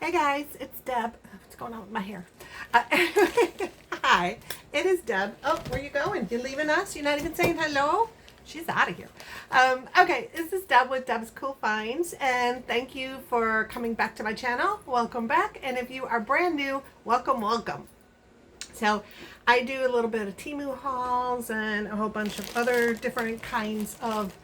Hey guys, it's Deb. What's going on with my hair? Uh, Hi, it is Deb. Oh, where you going? You leaving us? You're not even saying hello? She's out of here. Okay, this is Deb with Deb's Cool Finds, and thank you for coming back to my channel. Welcome back, and if you are brand new, welcome, welcome. So I do a little bit of Temu hauls and a whole bunch of other different kinds of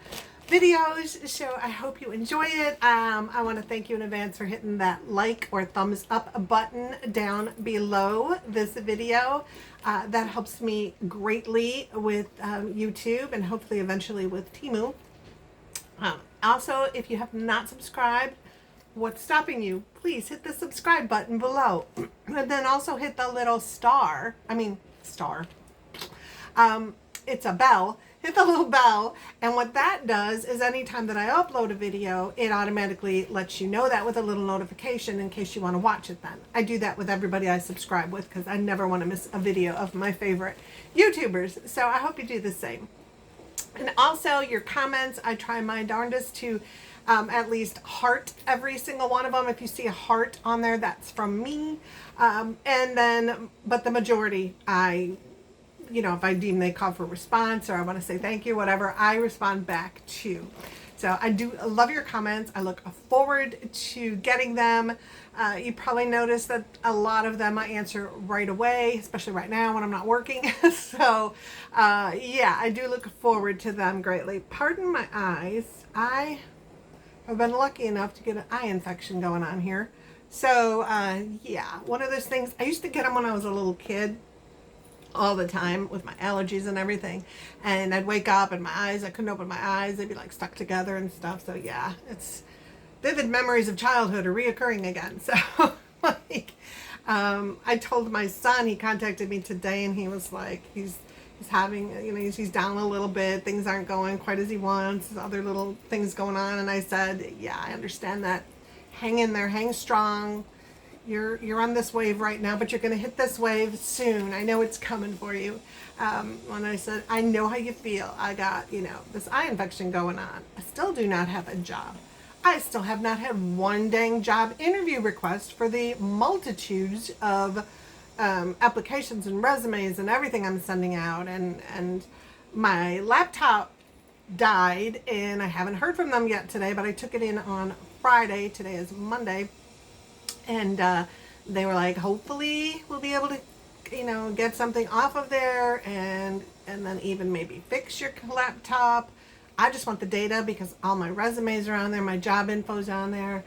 videos, so I hope you enjoy it. I want to thank you in advance for hitting that like or thumbs up button down below this video. That helps me greatly with YouTube and hopefully eventually with Temu. Also, if you have not subscribed, what's stopping you? Please hit the subscribe button below. And then also hit the little star. It's a bell. Hit the little bell, and what that does is anytime that I upload a video, it automatically lets you know that with a little notification in case you want to watch it then. I do that with everybody I subscribe with because I never want to miss a video of my favorite YouTubers. So I hope you do the same. And also your comments, I try my darndest to at least heart every single one of them. If you see a heart on there, that's from me. But the majority, if I deem they call for response or I want to say thank you, whatever, I respond back to. So I do love your comments. I look forward to getting them. You probably noticed that a lot of them I answer right away, especially right now when I'm not working. So yeah, I do look forward to them greatly. Pardon my eyes. I have been lucky enough to get an eye infection going on here. So yeah, one of those things, I used to get them when I was a little kid, all the time with my allergies and everything, and I'd wake up and I couldn't open my eyes, they'd be like stuck together and stuff. So yeah, it's vivid memories of childhood are reoccurring again. So like I told my son, he contacted me today and he was like, he's having, he's down a little bit, things aren't going quite as he wants, other little things going on, and I said, yeah, I understand that. Hang in there, hang strong. You're on this wave right now, but you're going to hit this wave soon. I know it's coming for you. When I said, I know how you feel. I got, this eye infection going on. I still do not have a job. I still have not had one dang job interview request for the multitudes of applications and resumes and everything I'm sending out. And my laptop died, and I haven't heard from them yet today, but I took it in on Friday. Today is Monday. And they were like, hopefully we'll be able to, get something off of there and then even maybe fix your laptop. I just want the data because all my resumes are on there, my job info's on there,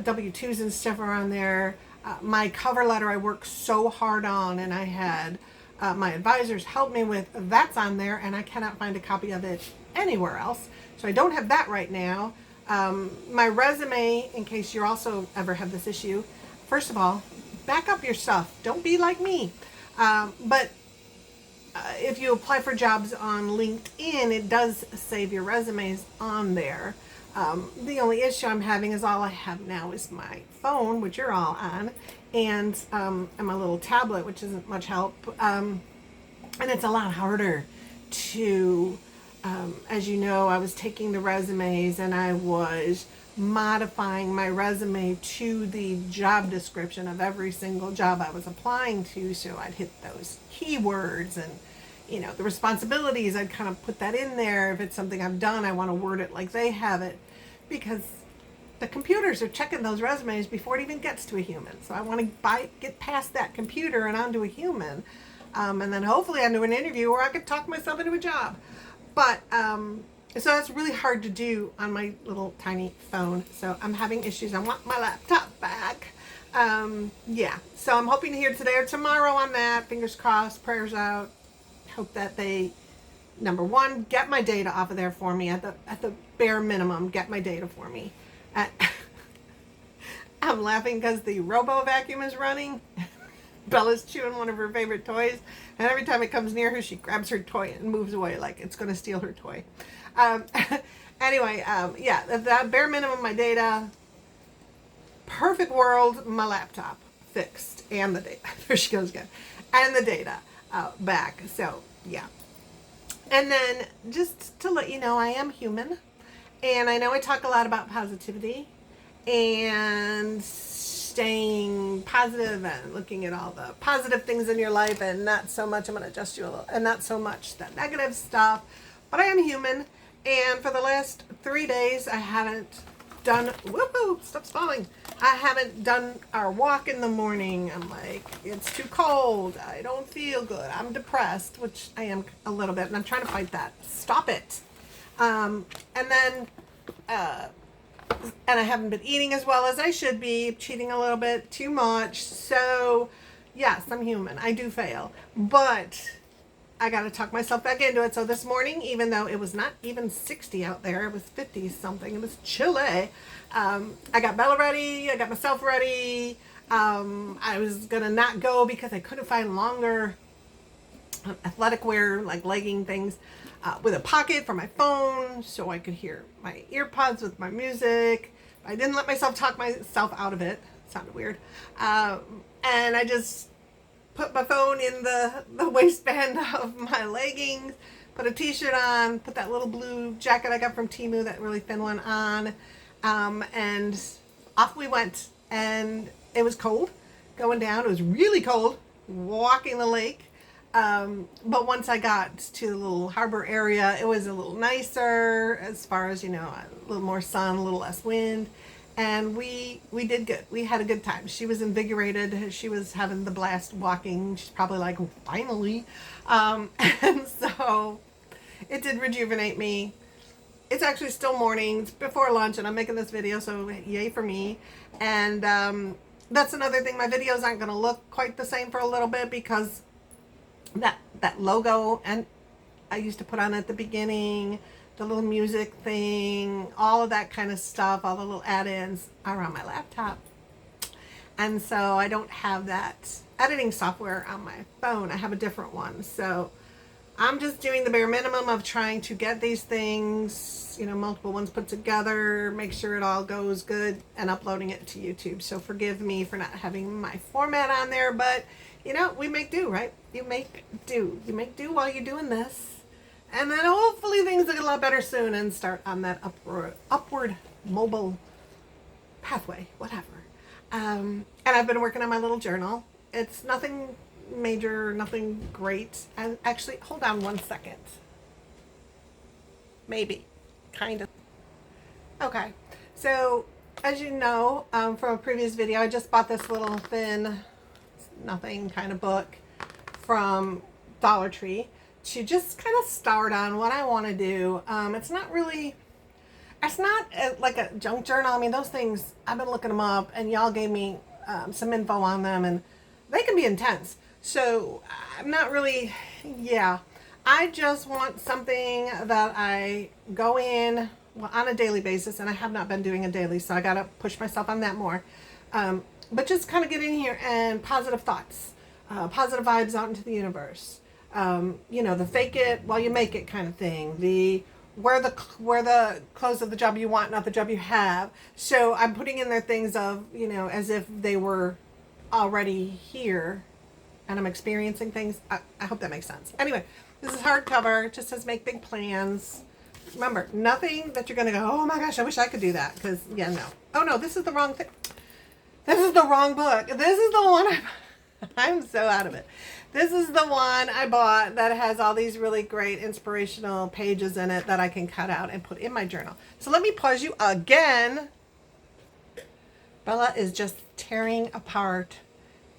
W-2s and stuff are on there. My cover letter I worked so hard on, and I had my advisors help me with, that's on there, and I cannot find a copy of it anywhere else. So I don't have that right now. My resume, in case you also ever have this issue, first of all, back up your stuff. Don't be like me. But if you apply for jobs on LinkedIn, it does save your resumes on there. The only issue I'm having is all I have now is my phone, which you're all on, and my little tablet, which isn't much help. And it's a lot harder to... as you know, I was taking the resumes and I was modifying my resume to the job description of every single job I was applying to. So I'd hit those keywords and, the responsibilities, I'd kind of put that in there. If it's something I've done, I want to word it like they have it, because the computers are checking those resumes before it even gets to a human. So I want to get past that computer and onto a human. And then hopefully onto an interview where I could talk myself into a job. But, so that's really hard to do on my little tiny phone. So I'm having issues. I want my laptop back. Yeah, so I'm hoping to hear today or tomorrow on that. Fingers crossed, prayers out. Hope that they, number one, get my data off of there for me at the bare minimum. Get my data for me. I'm laughing because the robo vacuum is running. Bella's chewing one of her favorite toys, and every time it comes near her, she grabs her toy and moves away like it's going to steal her toy. Anyway, yeah, that bare minimum, my data, perfect world, my laptop fixed, and the data, there she goes again, and the data back. So yeah, and then just to let you know, I am human, and I know I talk a lot about positivity, and staying positive and looking at all the positive things in your life, and not so much, I'm going to adjust you a little, and not so much the negative stuff. But I am human, and for the last 3 days I haven't done, whoop, stop falling. I haven't done our walk in the morning. I'm like, it's too cold. I don't feel good. I'm depressed, which I am a little bit, and I'm trying to fight that. Stop it. And then, and I haven't been eating as well as I should be, cheating a little bit too much. So, yes, I'm human. I do fail. But I got to talk myself back into it. So this morning, even though it was not even 60 out there, it was 50 something. It was chilly. I got Bella ready. I got myself ready. I was going to not go because I couldn't find longer athletic wear, like legging things, with a pocket for my phone so I could hear my earpods with my music. I didn't let myself talk myself out of it. It sounded weird. And I just put my phone in the waistband of my leggings, put a t-shirt on, put that little blue jacket I got from Temu, that really thin one, on, and off we went. And it was cold going down. It was really cold walking the lake. But once I got to the little harbor area, it was a little nicer as far as, a little more sun, a little less wind. And we did good. We had a good time. She was invigorated. She was having the blast walking. She's probably like, finally. And so it did rejuvenate me. It's actually still morning. It's before lunch, and I'm making this video, so yay for me. And that's another thing. My videos aren't going to look quite the same for a little bit because that logo and I used to put on at the beginning, the little music thing, all of that kind of stuff, all the little add-ins are on my laptop. And so I don't have that editing software on my phone. I have a different one. So I'm just doing the bare minimum of trying to get these things, multiple ones put together, make sure it all goes good, and uploading it to YouTube. So forgive me for not having my format on there, but we make do, right? You make do. You make do while you're doing this. And then hopefully things will get a lot better soon and start on that upward mobile pathway, whatever. And I've been working on my little journal. It's nothing major, nothing great. And actually, hold on one second. Maybe. Kind of. Okay. So, as you know, from a previous video, I just bought this little thin, nothing kind of book from Dollar Tree to just kind of start on what I want to do. It's not like a junk journal. I mean, those things, I've been looking them up, and y'all gave me some info on them, and they can be intense. So I'm not really, I just want something that I go in on a daily basis, and I have not been doing a daily, so I got to push myself on that more. But just kind of get in here and positive thoughts, positive vibes out into the universe. The fake it while you make it kind of thing. The wear the clothes of the job you want, not the job you have. So I'm putting in there things of, as if they were already here and I'm experiencing things. I hope that makes sense. Anyway, this is hardcover. It just says make big plans. Remember, nothing that you're going to go, oh my gosh, I wish I could do that. Because, no. Oh no, this is the wrong thing. This is the wrong book. This is the one I'm so out of it. This is the one I bought that has all these really great inspirational pages in it that I can cut out and put in my journal. So let me pause you again. Bella is just tearing apart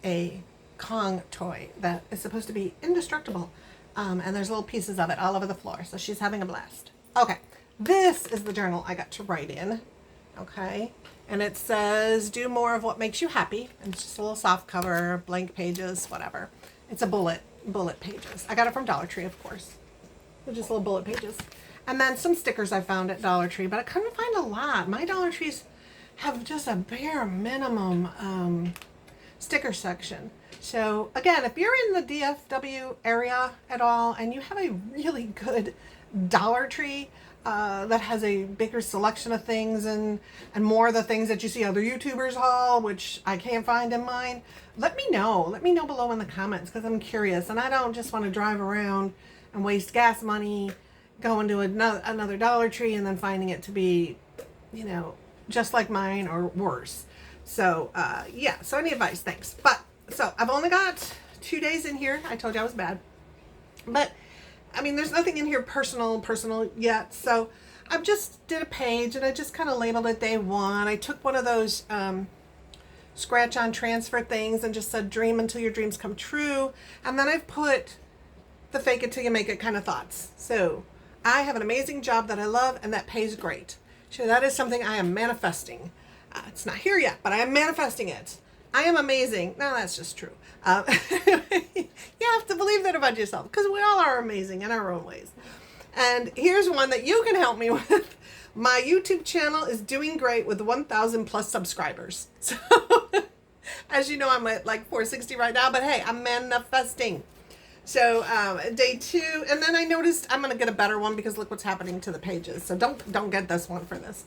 a Kong toy that is supposed to be indestructible. And there's little pieces of it all over the floor. So she's having a blast. Okay. This is the journal I got to write in. Okay. And it says, do more of what makes you happy. And it's just a little soft cover, blank pages, whatever. It's a bullet pages. I got it from Dollar Tree, of course. They're just little bullet pages. And then some stickers I found at Dollar Tree, but I couldn't find a lot. My Dollar Trees have just a bare minimum sticker section. So again, if you're in the DFW area at all and you have a really good Dollar Tree that has a bigger selection of things and more of the things that you see other YouTubers haul, which I can't find in mine, let me know. Let me know below in the comments because I'm curious. And I don't just want to drive around and waste gas money going to another Dollar Tree and then finding it to be, just like mine or worse. So, yeah, so any advice, thanks. But, so I've only got 2 days in here. I told you I was bad. But, I mean, there's nothing in here personal yet. So, I've just did a page and I just kind of labeled it day one. I took one of those scratch on transfer things and just said dream until your dreams come true. And then I've put the fake it till you make it kind of thoughts. So, I have an amazing job that I love and that pays great. So that is something I am manifesting. It's not here yet, but I am manifesting it. I am amazing. No, that's just true. You have to believe that about yourself because we all are amazing in our own ways. And here's one that you can help me with. My YouTube channel is doing great with 1,000 plus subscribers. So, as you know, I'm at like 460 right now, but hey, I'm manifesting. So day 2, and then I noticed I'm gonna get a better one because look what's happening to the pages. So don't get this one for this.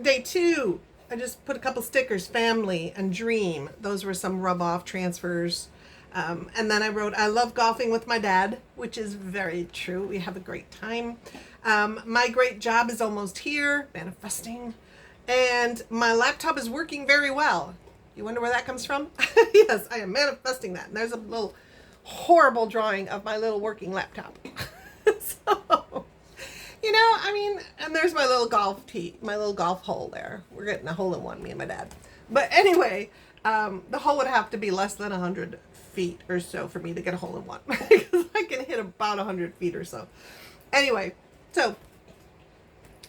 Day 2, I just put a couple stickers, family and dream. Those were some rub off transfers. And then I wrote, I love golfing with my dad, which is very true. We have a great time. My great job is almost here, manifesting. And my laptop is working very well. You wonder where that comes from? Yes, I am manifesting that. And there's a little horrible drawing of my little working laptop. So, you know, I mean, and there's my little golf tee, my little golf hole there. We're getting a hole in one, me and my dad. But anyway, the hole would have to be less than 100 feet or so for me to get a hole in one because I can hit about 100 feet or so. Anyway, so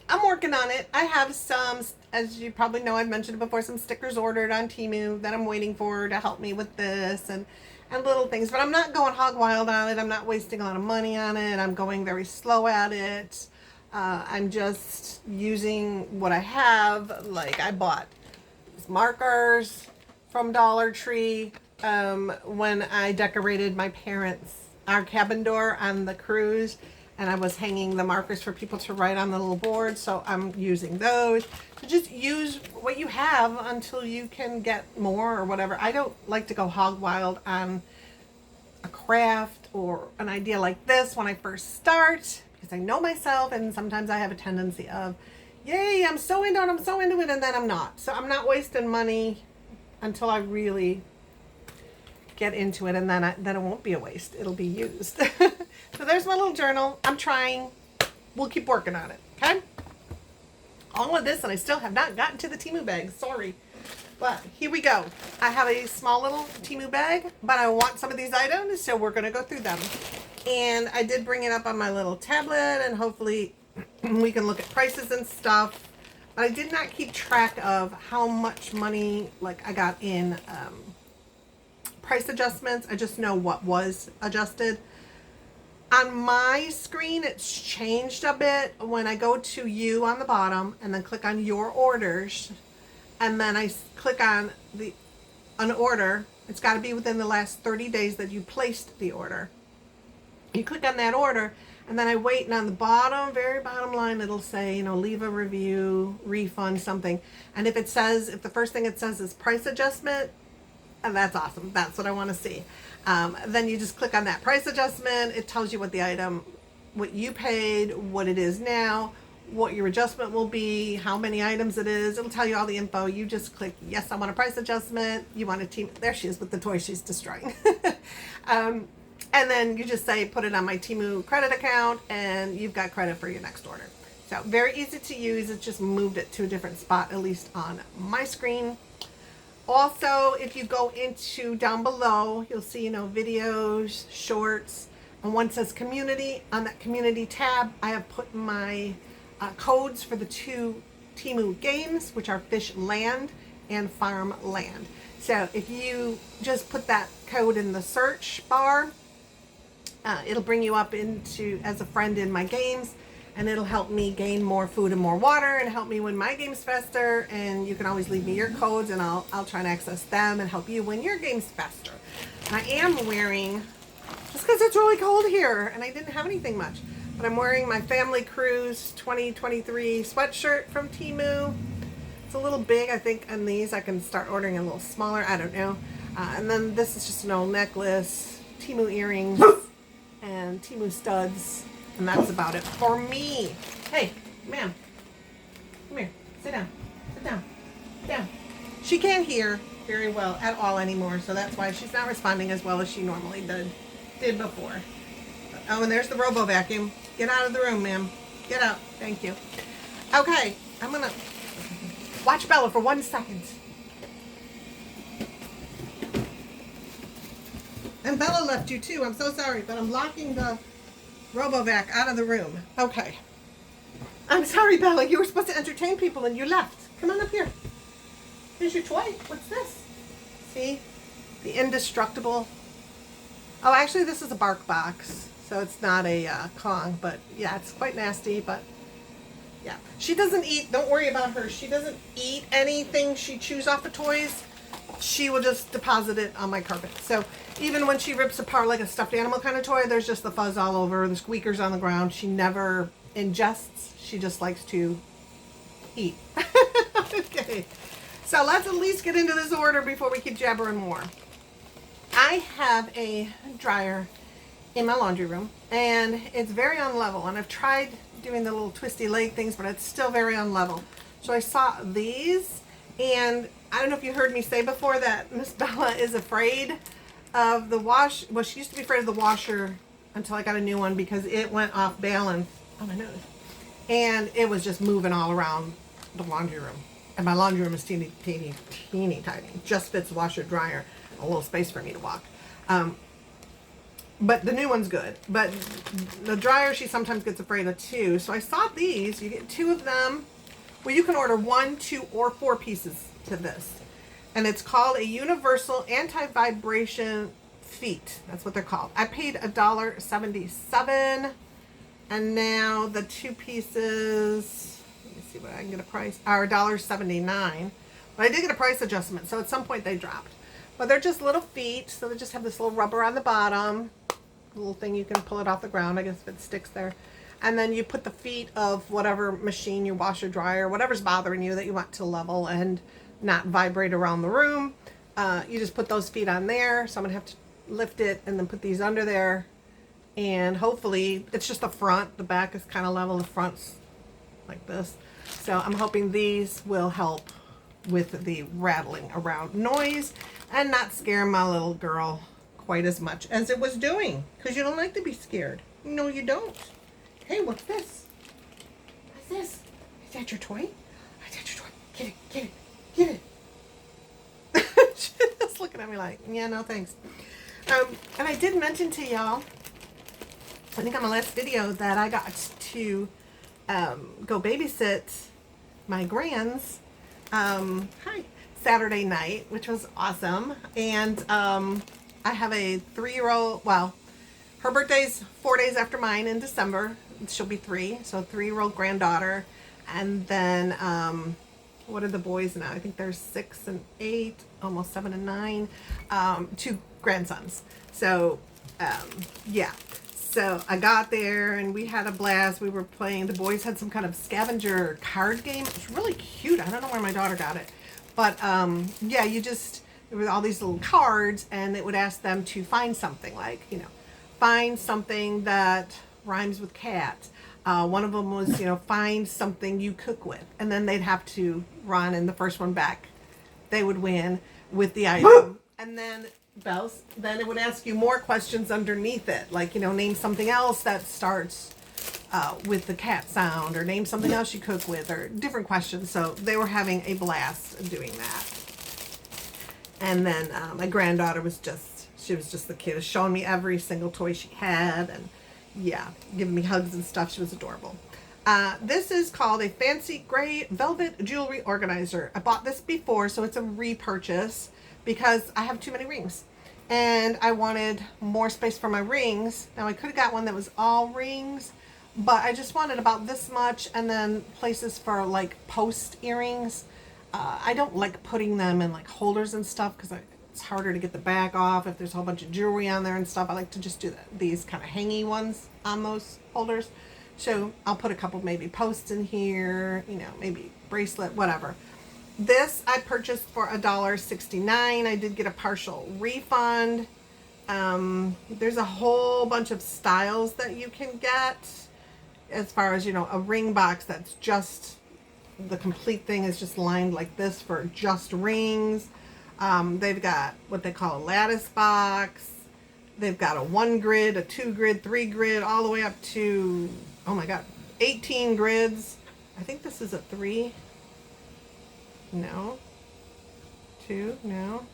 I'm working on it. I have some, as you probably know, I've mentioned it before, some stickers ordered on Temu that I'm waiting for to help me with this and little things, but I'm not going hog wild on it. I'm not wasting a lot of money on it. I'm going very slow at it. I'm just using what I have. Like I bought these markers from Dollar Tree when I decorated my our cabin door on the cruise, and I was hanging the markers for people to write on the little board. So I'm using those. So just use what you have until you can get more or whatever. I don't like to go hog wild on a craft or an idea like this when I first start because I know myself, and sometimes I have a tendency of, yay, I'm so into it, and then I'm not. So I'm not wasting money until I really get into it, and then it won't be a waste. It'll be used. So there's my little journal. I'm trying. We'll keep working on it, okay? All of this, and I still have not gotten to the Temu bag. Sorry. But here we go. I have a small little Temu bag, but I want some of these items, so we're going to go through them. And I did bring it up on my little tablet, and hopefully we can look at prices and stuff. But I did not keep track of how much money like I got in price adjustments. I just know what was adjusted. On my screen, it's changed a bit. When I go to you on the bottom and then click on your orders, and then I click on an order, it's got to be within the last 30 days that you placed the order. You click on that order, and then I wait, and on the bottom, very bottom line, it'll say, you know, leave a review, refund, something. And if the first thing it says is price adjustment, and that's awesome. That's what I want to see. Then you just click on that price adjustment. It tells you what the item, what you paid, what it is now, what your adjustment will be, how many items it is. It'll tell you all the info. You just click, yes, I want a price adjustment. You want a team. There she is with the toy she's destroying. And then you just say, put it on my Temu credit account, and you've got credit for your next order. So very easy to use. It just moved it to a different spot, at least on my screen. Also, if you go into down below, you'll see, you know, videos, shorts, and one says community. On that community tab, I have put my codes for the 2 Temu games, which are Fish Land and Farm Land. So if you just put that code in the search bar, it'll bring you up as a friend in my games, and it'll help me gain more food and more water and help me win my games faster. And you can always leave me your codes, and I'll try and access them and help you win your games faster. And I am wearing, just because it's really cold here and I didn't have anything much, but I'm wearing my Family Cruise 2023 sweatshirt from Temu. It's a little big. I think on these I can start ordering a little smaller. I don't know. And then this is just an old necklace, Temu earrings, and Temu studs. And that's about it for me. Hey, ma'am. Come here. Sit down. Sit down. Sit down. She can't hear very well at all anymore, so that's why she's not responding as well as she normally did before. Oh, and there's the robo vacuum. Get out of the room, ma'am. Get out. Thank you. Okay, I'm gonna watch Bella for 1 second. And Bella left you too. I'm so sorry, but I'm locking the RoboVac out of the room. Okay. I'm sorry, Bella. You were supposed to entertain people and you left. Come on up here. Here's your toy. What's this? See? The indestructible. Oh, actually, this is a bark box. So it's not a Kong, but yeah, it's quite nasty, but yeah. She doesn't eat, don't worry about her. She doesn't eat anything she chews off of toys. She will just deposit it on my carpet. So even when she rips apart like a stuffed animal kind of toy, there's just the fuzz all over, the squeakers on the ground. She never ingests. She just likes to eat. Okay. So let's at least get into this order before we keep jabbering more. I have a dryer in my laundry room and it's very unlevel, and I've tried doing the little twisty leg things, but it's still very unlevel. So I saw these, and I don't know if you heard me say before that Miss Bella is afraid of the wash. Well, she used to be afraid of the washer until I got a new one because it went off balance on my nose, and it was just moving all around the laundry room. And my laundry room is teeny tiny, just fits washer dryer, a little space for me to walk. But the new one's good. But the dryer she sometimes gets afraid of too. So I saw these. You get 2 of them. Well, you can order 1, 2, or 4 pieces to this. And it's called a universal anti-vibration feet. That's what they're called. I paid $1.77. And now the 2 pieces, let me see what I can get a price, are $1.79. But I did get a price adjustment, so at some point they dropped. But they're just little feet, so they just have this little rubber on the bottom. Little thing you can pull it off the ground, I guess, if it sticks there. And then you put the feet of whatever machine, your washer, dryer, whatever's bothering you that you want to level and not vibrate around the room. You just put those feet on there. So I'm going to have to lift it and then put these under there. And hopefully, it's just the front. The back is kind of level. The front's like this. So I'm hoping these will help with the rattling around noise and not scare my little girl quite as much as it was doing, because you don't like to be scared. No, you don't. Hey, what's this? What's this? Is that your toy? Is that your toy? Get it, get it, get it. She's looking at me like, yeah, no thanks. And I did mention to y'all, I think on my last video, that I got to go babysit my grands Saturday night, which was awesome. And I have a 3-year-old, well, her birthday's 4 days after mine in December. She'll be 3, so 3-year-old granddaughter. And then, what are the boys now? I think they're 6 and 8, almost 7 and 9. 2 grandsons. So, yeah. So I got there and we had a blast. We were playing. The boys had some kind of scavenger card game. It was really cute. I don't know where my daughter got it. But, yeah, there were all these little cards, and it would ask them to find something, like, you know, find something that rhymes with cat. One of them was, you know, find something you cook with. And then they'd have to run, and the first one back, they would win with the item. And then, Bells, then it would ask you more questions underneath it. Like, you know, name something else that starts with the cat sound, or name something else you cook with, or different questions. So they were having a blast doing that. And then my granddaughter was she was just the cutest, showing me every single toy she had, and yeah, giving me hugs and stuff. She was adorable. This is called a fancy gray velvet jewelry organizer. I bought this before, so it's a repurchase because I have too many rings. And I wanted more space for my rings. Now I could have got one that was all rings, but I just wanted about this much, and then places for like post earrings. I don't like putting them in like holders and stuff because it's harder to get the back off if there's a whole bunch of jewelry on there and stuff. I like to just do these kind of hangy ones on those holders. So I'll put a couple maybe posts in here, you know, maybe bracelet, whatever. This I purchased for $1.69. I did get a partial refund. There's a whole bunch of styles that you can get as far as, you know, a ring box that's just the complete thing is just lined like this for just rings. They've got what they call a lattice box. They've got a 1 grid, a 2 grid, 3 grid, all the way up to, oh my God, 18 grids. I think this is a 3. No. 2, no.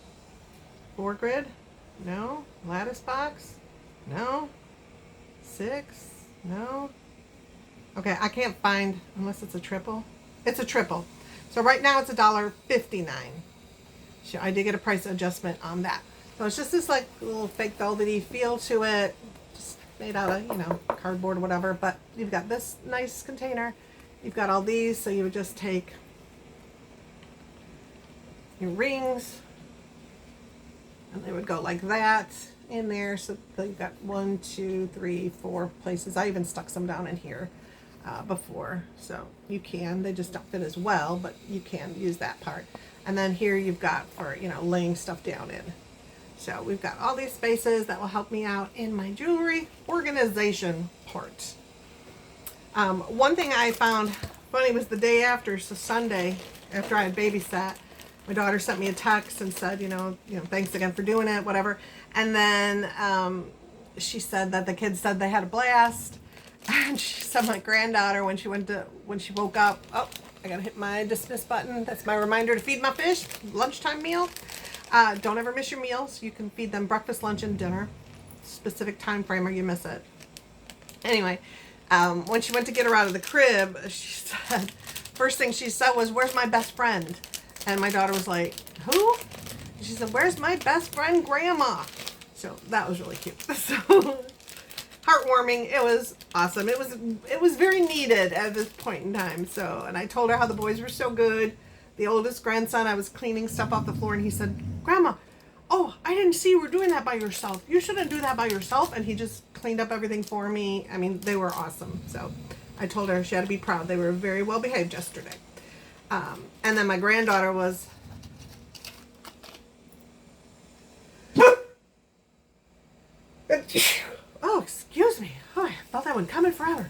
4 grid, no. Lattice box, no. 6, no. Okay, I can't find, unless it's a triple. It's a triple. So right now it's $1.59. So I did get a price adjustment on that. So it's just this like little fake velvety feel to it, just made out of, you know, cardboard or whatever. But you've got this nice container. You've got all these, so you would just take your rings, and they would go like that in there. So you've got 1, 2, 3, 4 places. I even stuck some down in here before, so you can. They just don't fit as well, but you can use that part. And then here you've got for, you know, laying stuff down in. So we've got all these spaces that will help me out in my jewelry organization part. One thing I found funny was the day after, so Sunday, after I had babysat, my daughter sent me a text and said, you know, thanks again for doing it, whatever. And then she said that the kids said they had a blast. And she said my granddaughter, when she woke up, oh, I gotta hit my dismiss button. That's my reminder to feed my fish, lunchtime meal. Don't ever miss your meals. You can feed them breakfast, lunch, and dinner. Specific time frame or you miss it. Anyway, when she went to get her out of the crib, she said, first thing she said was, "Where's my best friend?" And my daughter was like, "Who?" And she said, "Where's my best friend, Grandma?" So that was really cute. So heartwarming. It was awesome. It was very needed at this point in time. So, and I told her how the boys were so good. The oldest grandson, I was cleaning stuff off the floor, and he said, "Grandma, oh, I didn't see you were doing that by yourself. You shouldn't do that by yourself." And he just cleaned up everything for me. I mean, they were awesome. So I told her she had to be proud. They were very well behaved yesterday. And then my granddaughter was, oh, excuse me. Oh, I felt that one coming forever.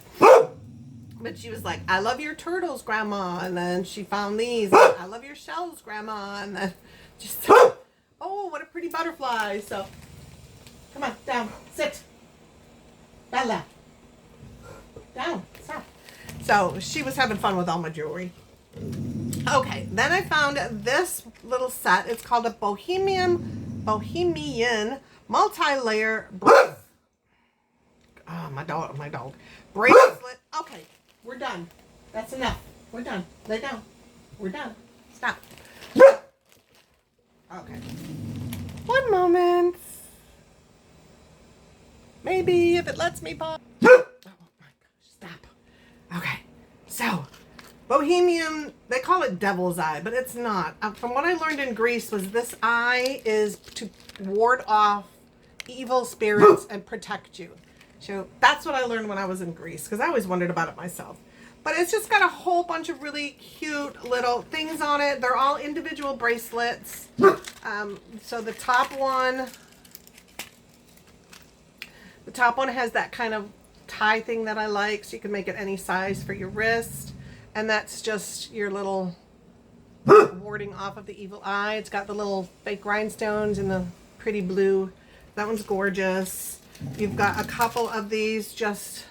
But she was like, "I love your turtles, Grandma." And then she found these. "I love your shells, Grandma." And then just, oh, what a pretty butterfly. So, come on, down, sit. Bella. Down, stop. So she was having fun with all my jewelry. Okay, then I found this little set. It's called a Bohemian multi-layer bracelet. Oh, my dog. Bracelet. Okay, we're done. That's enough. We're done. Lay down. We're done. Stop. Okay. One moment. Maybe if it lets me pause. Oh my gosh, stop. Okay, so Bohemian, they call it devil's eye, but it's not. From what I learned in Greece was this eye is to ward off evil spirits and protect you. So that's what I learned when I was in Greece, because I always wondered about it myself. But it's just got a whole bunch of really cute little things on it. They're all individual bracelets. So the top one has that kind of tie thing that I like, so you can make it any size for your wrist. And that's just your little warding off of the evil eye. It's got the little fake rhinestones in the pretty blue. That one's gorgeous. You've got a couple of these just,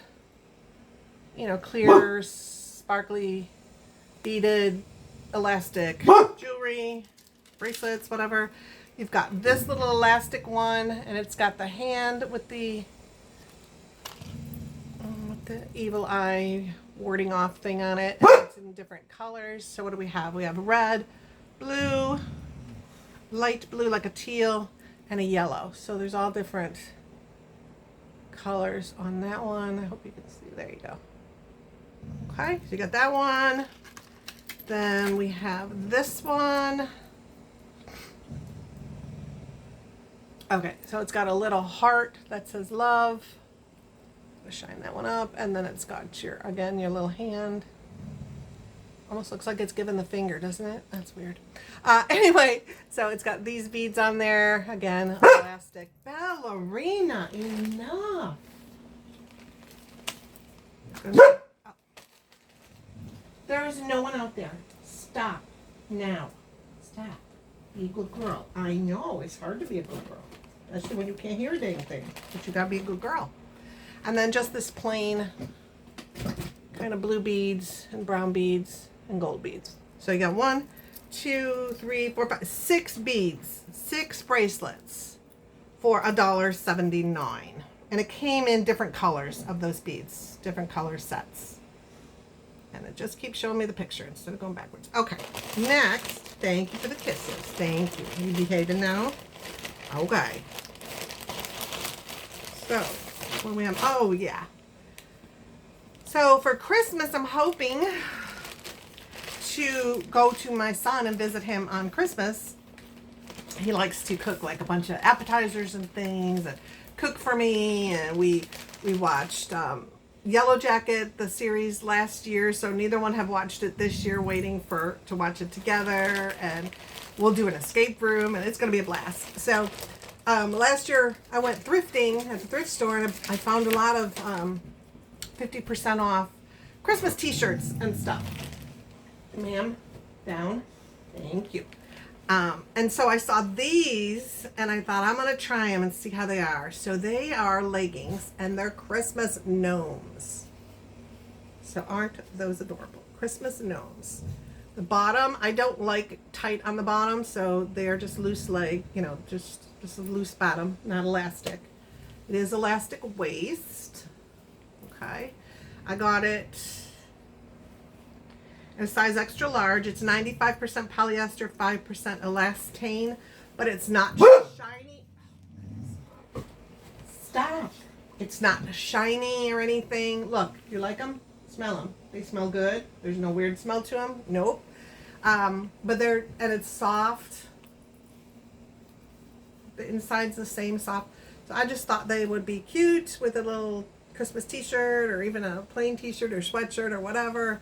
you know, clear, sparkly, beaded, elastic jewelry, bracelets, whatever. You've got this little elastic one, and it's got the hand with the evil eye warding off thing on it. And it's in different colors. So what do we have? We have red, blue, light blue like a teal, and a yellow. So there's all different colors on that one. I hope you can see. There you go. Okay, so you got that one. Then we have this one. Okay, so it's got a little heart that says love. Shine that one up, and then it's got your little hand. Almost looks like it's giving the finger, doesn't it? That's weird. Anyway, so it's got these beads on there. Again, elastic. Ballerina, enough. There is no one out there. Stop now. Stop. Be a good girl. I know it's hard to be a good girl, especially when you can't hear a dang thing. But you gotta be a good girl. And then just this plain kind of blue beads and brown beads and gold beads. So you got 1, 2, 3, 4, 5, 6 beads, 6 bracelets for $1.79. And it came in different colors of those beads, different color sets. And it just keeps showing me the picture instead of going backwards. Okay, next, thank you for the kisses. Thank you. You behaving now? Okay. So, what do we have? Oh, yeah. So for Christmas, I'm hoping to go to my son and visit him on Christmas. He likes to cook like a bunch of appetizers and things and cook for me. And we watched Yellow Jacket, the series, last year. So neither one have watched it this year, waiting to watch it together. And we'll do an escape room and it's going to be a blast. So last year I went thrifting at the thrift store and I found a lot of 50% off Christmas t-shirts and stuff. Ma'am, down. Thank you. And so I saw these and I thought I'm going to try them and see how they are. So they are leggings and they're Christmas gnomes. So aren't those adorable? Christmas gnomes. The bottom, I don't like tight on the bottom, so they're just loose leg, you know, just a loose bottom, not elastic. It is elastic waist. Okay. I got it in a size extra large. It's 95% polyester, 5% elastane, but it's not shiny. Stop. It's not shiny or anything. Look, you like them? Smell them. They smell good. There's no weird smell to them. Nope. But it's soft. The inside's the same soft. So I just thought they would be cute with a little Christmas t-shirt or even a plain t-shirt or sweatshirt or whatever.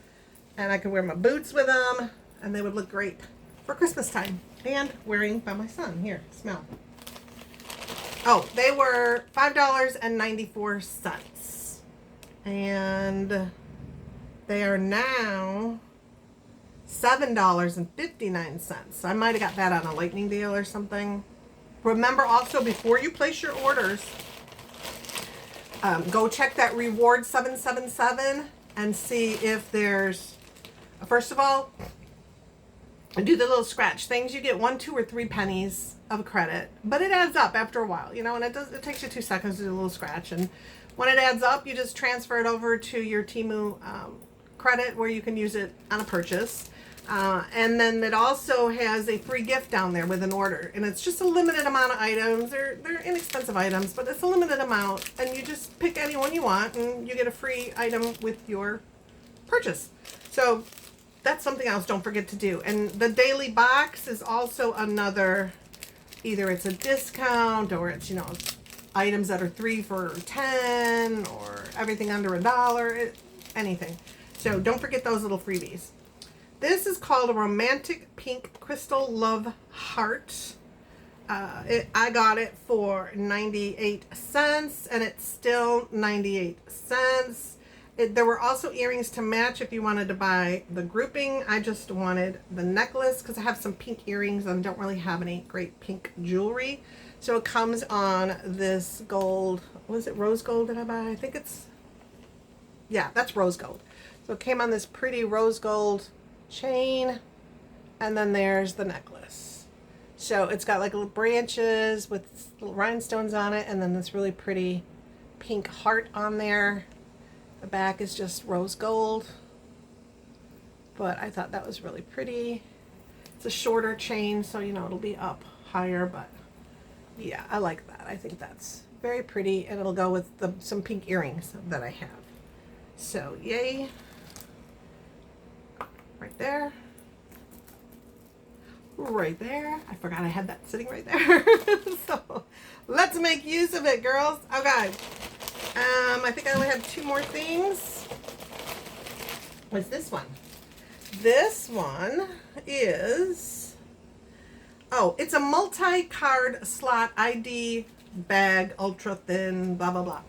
And I could wear my boots with them and they would look great for Christmas time. And wearing by my son. Here, smell. Oh, they were $5.94. And they are now $7.59. So I might have got that on a lightning deal or something. Remember also, before you place your orders, go check that reward 777 and see if there's, first of all, do the little scratch things. You get 1, 2, or 3 pennies of credit, but it adds up after a while, you know, and it takes you 2 seconds to do a little scratch. And when it adds up, you just transfer it over to your Temu credit where you can use it on a purchase. And then it also has a free gift down there with an order, and it's just a limited amount of items. They're inexpensive items, but it's a limited amount, and you just pick any one you want and you get a free item with your purchase. So that's something else don't forget to do. And the daily box is also another, either it's a discount or it's, you know, items that are 3 for $10 or everything under $1, anything. So don't forget those little freebies. This is called a Romantic Pink Crystal Love Heart. I got it for 98 cents and it's still 98 cents. There were also earrings to match if you wanted to buy the grouping. I just wanted the necklace because I have some pink earrings and don't really have any great pink jewelry. So it comes on this gold, was it rose gold did I buy? I think it's, yeah, that's rose gold. So it came on this pretty rose gold chain, and then there's the necklace. So it's got like little branches with little rhinestones on it, and then this really pretty pink heart on there. The back is just rose gold, but I thought that was really pretty. It's a shorter chain, so you know it'll be up higher, but yeah, I like that. I think that's very pretty, and it'll go with some pink earrings that I have. So yay. Right there. Right there. I forgot I had that sitting right there. So let's make use of it, girls. Okay. I think I only have 2 more things. What's this one? This one is, oh, it's a multi-card slot ID bag, ultra thin, blah, blah, blah.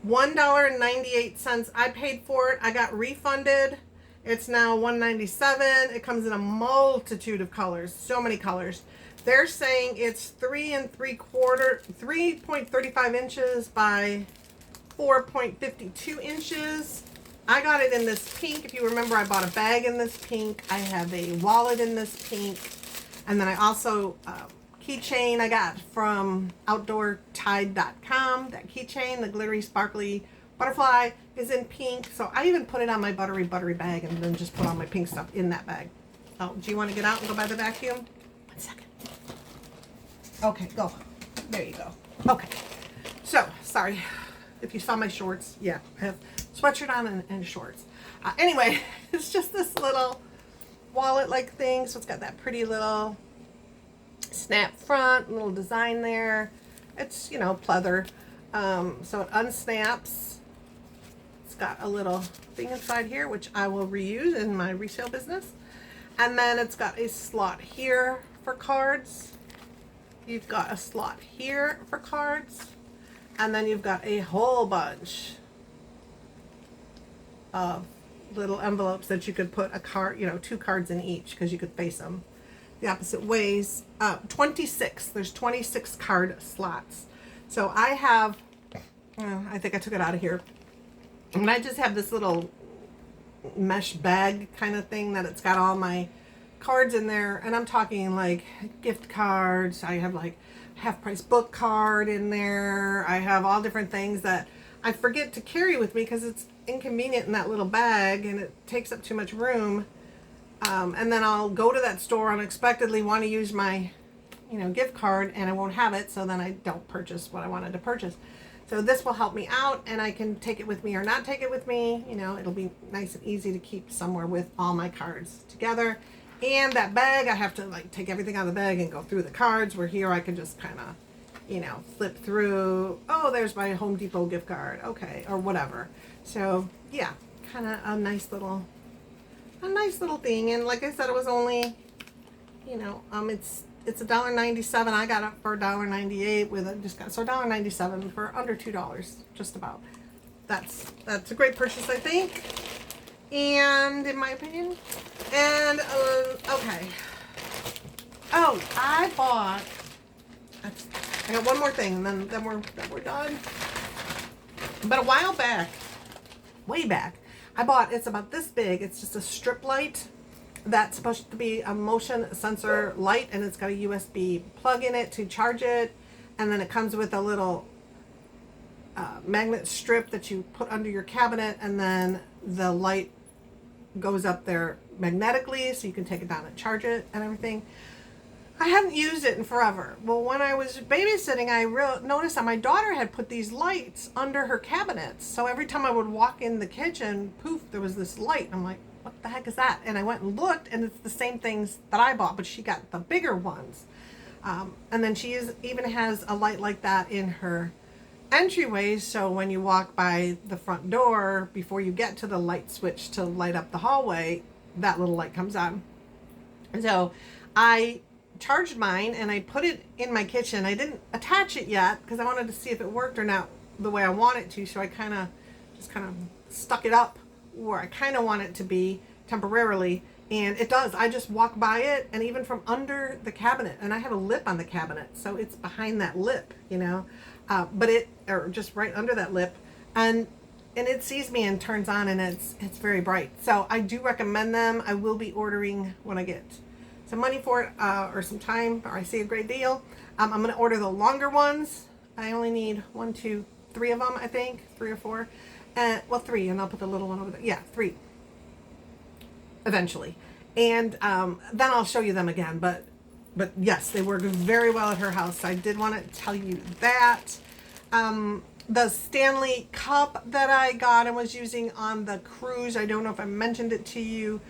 $1.98. I paid for it. I got refunded. It's now $197. It comes in a multitude of colors, so many colors. They're saying it's 3.35 inches by 4.52 inches. I got it in this pink. If you remember, I bought a bag in this pink. I have a wallet in this pink. And then I also, keychain I got from outdoortide.com. That keychain, the glittery, sparkly butterfly, is in pink. So I even put it on my buttery bag and then just put all my pink stuff in that bag. Oh, do you want to get out and go by the vacuum? 1 second. Okay, go. There you go. Okay. So, sorry. If you saw my shorts, yeah, I have sweatshirt on and shorts. Anyway, it's just this little wallet-like thing. So it's got that pretty little snap front, little design there. It's, you know, pleather. So it unsnaps. It's got a little thing inside here, which I will reuse in my resale business. And then it's got a slot here for cards. You've got a slot here for cards. And then you've got a whole bunch of little envelopes that you could put a card, you know, 2 cards in each, because you could face them the opposite ways. 26. There's 26 card slots. So I have, I think I took it out of here. And I just have this little mesh bag kind of thing that it's got all my cards in there. And I'm talking like gift cards. I have like half price book card in there. I have all different things that I forget to carry with me because it's inconvenient in that little bag and it takes up too much room. And then I'll go to that store unexpectedly, want to use my, you know, gift card, and I won't have it. So then I don't purchase what I wanted to purchase. So this will help me out, and I can take it with me or not take it with me. You know, it'll be nice and easy to keep somewhere with all my cards together. And that bag, I have to like take everything out of the bag and go through the cards, where here I can just kind of, you know, flip through. Oh, there's my Home Depot gift card. Okay, or whatever. So yeah, kind of a nice little thing. And like I said, it was only, you know, it's $1.97. I got it for $1.98 with a discount. So $1.97 for under $2, just about. That's a great purchase, I think. And in my opinion. And okay. Oh, I got one more thing, and then we're done. But a while back, way back, I bought, it's about this big. It's just a strip light that's supposed to be a motion sensor light, and it's got a USB plug in it to charge it, and then it comes with a little magnet strip that you put under your cabinet, and then the light goes up there magnetically, so you can take it down and charge it and everything. I hadn't used it in forever. Well, when I was babysitting, I noticed that my daughter had put these lights under her cabinets. So every time I would walk in the kitchen, poof, there was this light. I'm like, what the heck is that? And I went and looked, and it's the same things that I bought, but she got the bigger ones. And then she even has a light like that in her entryways, so when you walk by the front door, before you get to the light switch to light up the hallway, that little light comes on. And so I charged mine and I put it in my kitchen. I didn't attach it yet because I wanted to see if it worked or not the way I want it to, so I just kind of stuck it up where I kind of want it to be temporarily, and it does. I just walk by it, and even from under the cabinet, and I have a lip on the cabinet, so it's behind that lip, you know, or just right under that lip, and it sees me and turns on, and it's very bright. So I do recommend them. I will be ordering when I get some money for it, or some time, or I see a great deal. I'm going to order the longer ones. I only need 1, 2, 3 of them, I think, 3 or 4. Well, 3, and I'll put the little one over there. Yeah, 3. Eventually. And then I'll show you them again. But yes, they work very well at her house. I did want to tell you that. The Stanley cup that I got and was using on the cruise, I don't know if I mentioned it to you.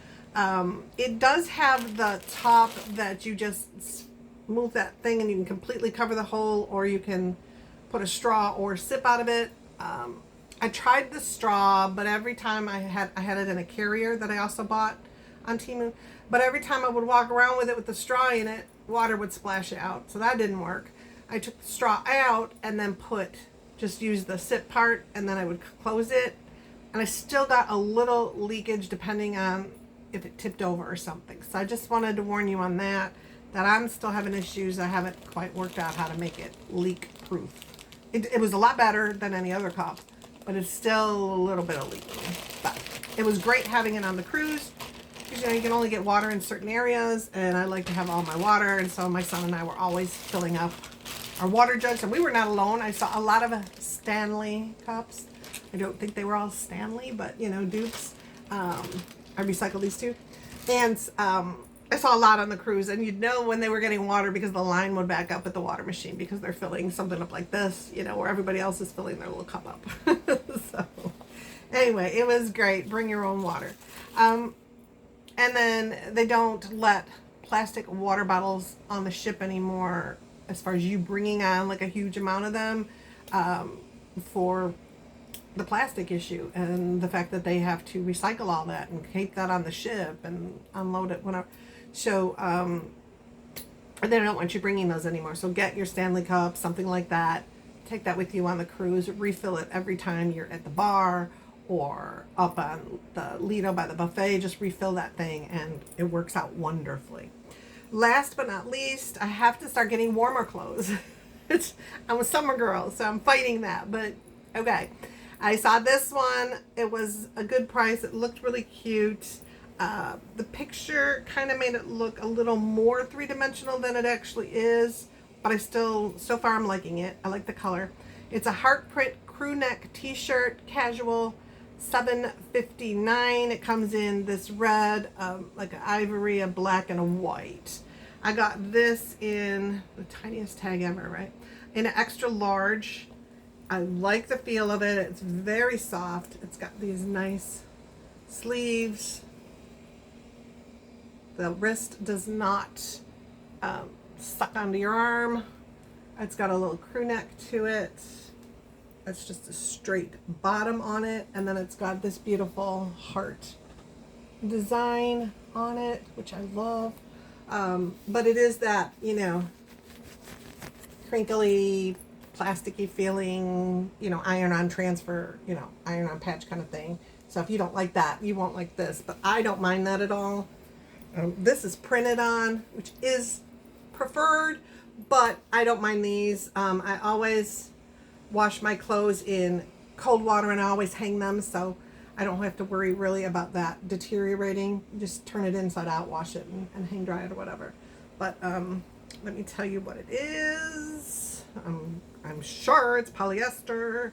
It does have the top that you just move that thing and you can completely cover the hole, or you can put a straw or sip out of it. I tried the straw, but every time I had it in a carrier that I also bought on Temu, but every time I would walk around with it with the straw in it, water would splash out, so that didn't work. I took the straw out and then just used the sip part, and then I would close it and I still got a little leakage depending on if it tipped over or something. So I just wanted to warn you on that I'm still having issues. I haven't quite worked out how to make it leak proof. It was a lot better than any other cup, but it's still a little bit of leaking. But it was great having it on the cruise, because, you know, you can only get water in certain areas, and I like to have all my water, and so my son and I were always filling up our water jugs, and we were not alone. I saw a lot of Stanley cups. I don't think they were all Stanley, but, you know, dupes. I recycled these two. And I saw a lot on the cruise, and you'd know when they were getting water because the line would back up at the water machine, because they're filling something up like this, you know, where everybody else is filling their little cup up. So anyway, it was great. Bring your own water. And then they don't let plastic water bottles on the ship anymore, as far as you bringing on like a huge amount of them, for the plastic issue and the fact that they have to recycle all that and keep that on the ship and unload it whenever. So they don't want you bringing those anymore. So get your Stanley cup, something like that. Take that with you on the cruise. Refill it every time you're at the bar or up on the Lido by the buffet. Just refill that thing, and it works out wonderfully. Last but not least, I have to start getting warmer clothes. I'm a summer girl, so I'm fighting that. But okay, I saw this one. It was a good price. It looked really cute. The picture kind of made it look a little more three-dimensional than it actually is, but so far I'm liking it. I like the color. It's a heart print crew neck t-shirt, casual, $7.59. It comes in this red, like an ivory, a black, and a white. I got this in the tiniest tag ever, right? In an extra large. I like the feel of it. It's very soft. It's got these nice sleeves. The wrist does not suck onto your arm. It's got a little crew neck to it. It's just a straight bottom on it, and then it's got this beautiful heart design on it, which I love. But it is that, you know, crinkly, plasticky feeling, you know, iron-on transfer, you know, iron-on patch kind of thing. So if you don't like that, you won't like this. But I don't mind that at all. This is printed on, which is preferred, but I don't mind these. I always wash my clothes in cold water, and I always hang them, so I don't have to worry really about that deteriorating. Just turn it inside out, wash it, and hang dry it or whatever. But let me tell you what it is. I'm sure it's polyester.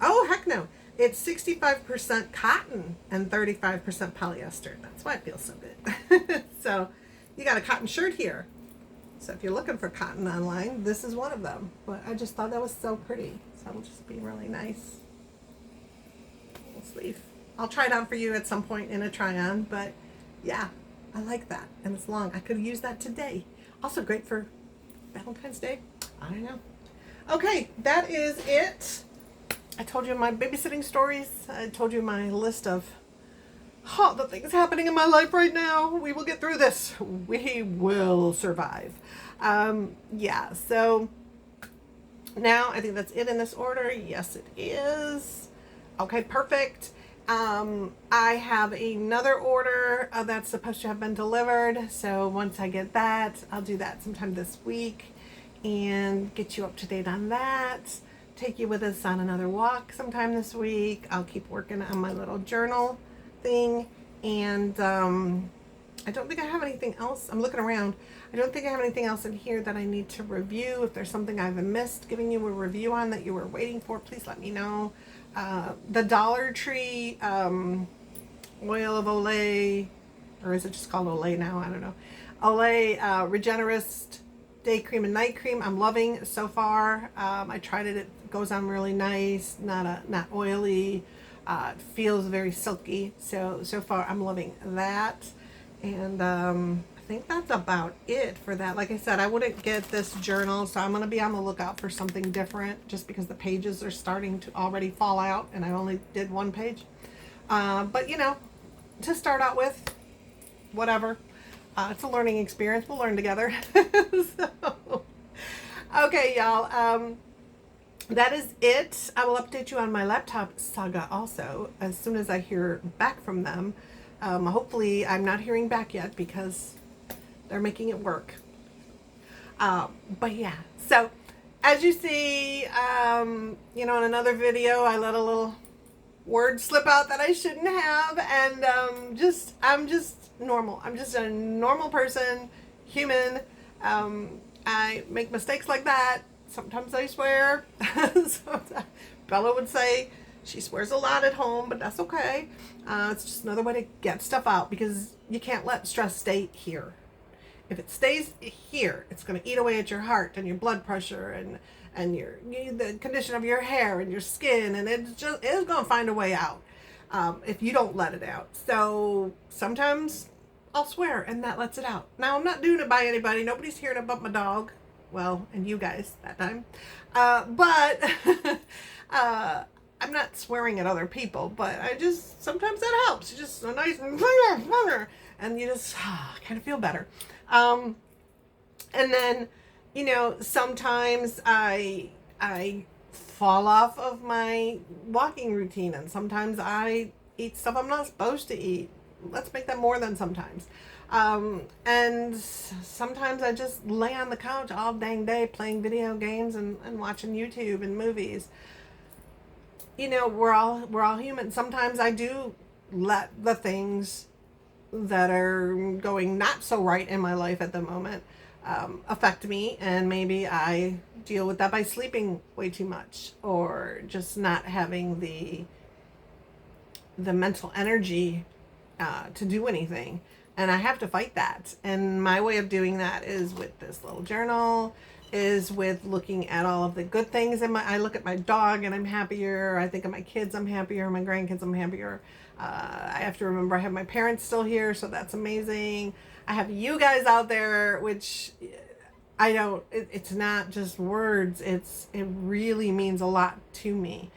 Oh, heck no. It's 65% cotton and 35% polyester. That's why it feels so good. So you got a cotton shirt here. So if you're looking for cotton online, this is one of them. But I just thought that was so pretty. So it'll just be really nice. Little sleeve. I'll try it on for you at some point in a try-on. But yeah, I like that. And it's long. I could use that today. Also great for Valentine's Day. I don't know. Okay, that is it. I told you my babysitting stories. I told you my list of the things happening in my life right now. We will get through this. We will survive. Yeah, so now I think that's it in this order. Yes, it is. Okay, perfect. I have another order that's supposed to have been delivered. So once I get that, I'll do that sometime this week and get you up to date on that. Take you with us on another walk sometime this week. I'll keep working on my little journal thing. And I don't think I have anything else. I'm looking around. I don't think I have anything else in here that I need to review. If there's something I've missed giving you a review on that you were waiting for, please let me know. The Dollar Tree oil of Olay, or is it just called Olay now? I don't know. Olay Regenerist Day Cream and Night Cream. I'm loving so far. I tried it. It goes on really nice. Not oily. It feels very silky. So far I'm loving that. And I think that's about it for that. Like I said, I wouldn't get this journal, so I'm going to be on the lookout for something different just because the pages are starting to already fall out and I only did one page. But you know, to start out with, whatever. It's a learning experience. We'll learn together. So, okay, y'all. that is it. I will update you on my laptop saga also as soon as I hear back from them. Hopefully, I'm not hearing back yet because they're making it work. But yeah, so as you see, in another video, I let a little word slip out that I shouldn't have, and I'm just normal. I'm just a normal person, human. I make mistakes like that. Sometimes I swear. Sometimes Bella would say she swears a lot at home, but that's okay. It's just another way to get stuff out because you can't let stress stay here. If it stays here, it's going to eat away at your heart and your blood pressure and the condition of your hair and your skin, and it's going to find a way out if you don't let it out. So sometimes I'll swear and that lets it out. Now, I'm not doing it by anybody. Nobody's hearing about my dog. Well, and you guys that time. But I'm not swearing at other people, but sometimes that helps. Just a nice, and you just kind of feel better. And then, sometimes I fall off of my walking routine, and sometimes I eat stuff I'm not supposed to eat. Let's make that more than sometimes. And sometimes I just lay on the couch all dang day playing video games and watching YouTube and movies. We're all human. Sometimes I do let the things that are going not so right in my life at the moment affect me, and maybe I deal with that by sleeping way too much or just not having the mental energy to do anything, and I have to fight that. And my way of doing that is with this little journal, is with looking at all of the good things I look at my dog and I'm happier. I think of my kids, I'm happier. My grandkids, I'm happier. I have to remember I have my parents still here, so that's amazing. I have you guys out there, which it's not just words. It really means a lot to me.